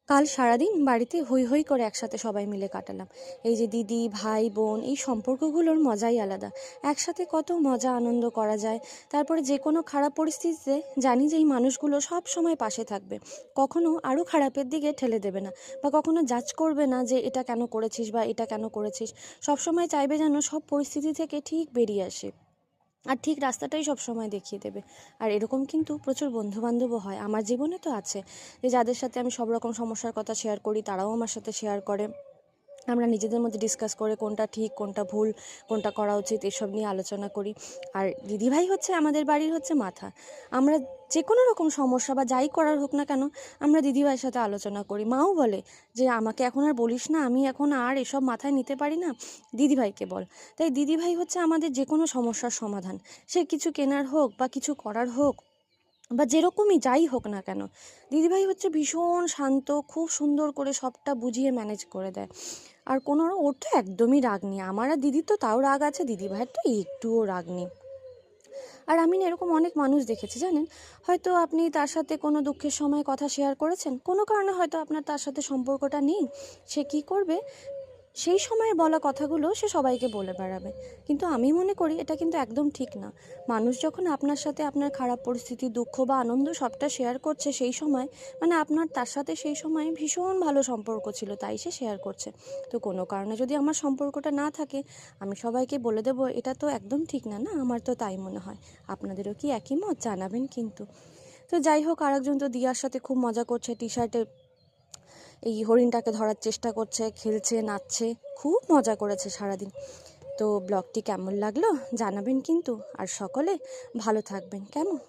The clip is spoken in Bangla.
কাল সারাদিন বাড়িতে হৈ হৈ করে একসাথে সবাই মিলে কাটালাম। এই যে দিদি ভাই বোন, এই সম্পর্কগুলোর মজাই আলাদা। একসাথে কত মজা আনন্দ করা যায়। তারপরে যে কোনো খারাপ পরিস্থিতিতে জানি যে এই মানুষগুলো সব সময় পাশে থাকবে, কখনো আরও খারাপের দিকে ঠেলে দেবে না, বা কখনো জাজ করবে না যে এটা কেন করেছিস বা এটা কেন করেছিস। সব সময় চাইবে যেন সব পরিস্থিতি থেকে ঠিক বেরিয়ে আসে, আর ঠিক রাস্তাটাই সব সময় দেখিয়ে দেবে। আর এরকম কিন্তু প্রচুর বন্ধুবান্ধবও হয়, আমার জীবনে তো আছে, যে যাদের সাথে আমি সব রকম সমস্যার কথা শেয়ার করি, তারাও আমার সাথে শেয়ার করে। আমরা নিজেদের মধ্যে ডিসকাস করে কোনটা ঠিক কোনটা ভুল, কোনটা করা উচিত, এসব নিয়ে আলোচনা করি। আর দিদিভাই হচ্ছে আমাদের বাড়ির হচ্ছে মাথা। আমরা যে কোনো রকম সমস্যা বা যাই করার হোক না কেন, আমরা দিদিভাইয়ের সাথে আলোচনা করি। মাও বলে যে আমাকে এখন আর বলিস না, আমি এখন আর এসব মাথায় নিতে পারি না, দিদিভাইকে বল। তাই দিদিভাই হচ্ছে আমাদের যে কোনো সমস্যার সমাধান। সে কিছু কেনার হোক বা কিছু করার হোক, বা যেরকমই যাই হোক না কেন, দিদিভাই হচ্ছে ভীষণ শান্ত, খুব সুন্দর করে সবটা বুঝিয়ে ম্যানেজ করে দেয়। আর কোনো, ওর তো একদমই রাগ নেই। আমার আর দিদির তো তাও রাগ আছে, দিদিভাইয়ের তো একটুও রাগ নেই। আর আমি না এরকম অনেক মানুষ দেখেছি জানেন, হয়তো আপনি তার সাথে কোনো দুঃখের সময় কথা শেয়ার করেছেন, কোনো কারণে হয়তো আপনার তার সাথে সম্পর্কটা নেই, সে কী করবে, সেই সময়ে বলা কথাগুলো সে সবাইকে বলে বেড়াবে। কিন্তু আমি মনে করি এটা কিন্তু একদম ঠিক না। মানুষ যখন আপনার সাথে আপনার খারাপ পরিস্থিতি, দুঃখ বা আনন্দ সবটা শেয়ার করছে সেই সময়, মানে আপনার তার সাথে সেই সময় ভীষণ ভালো সম্পর্ক ছিল, তাই সে শেয়ার করছে। তো কোনো কারণে যদি আমার সম্পর্কটা না থাকে, আমি সবাইকে বলে দেবো, এটা তো একদম ঠিক না। না, আমার তো তাই মনে হয়। আপনাদেরও কি একই মত জানাবেন কিন্তু। তো যাই হোক, আরেকজন তো দিয়ার সাথে খুব মজা করছে, টি শার্টে এই হরিণটাকে ধরার চেষ্টা করছে, খেলছে, নাচছে, খুব মজা করেছে সারাদিন। তো ব্লগটি কেমন লাগলো জানাবেন কিন্তু, আর সকলে ভালো থাকবেন, কেমন।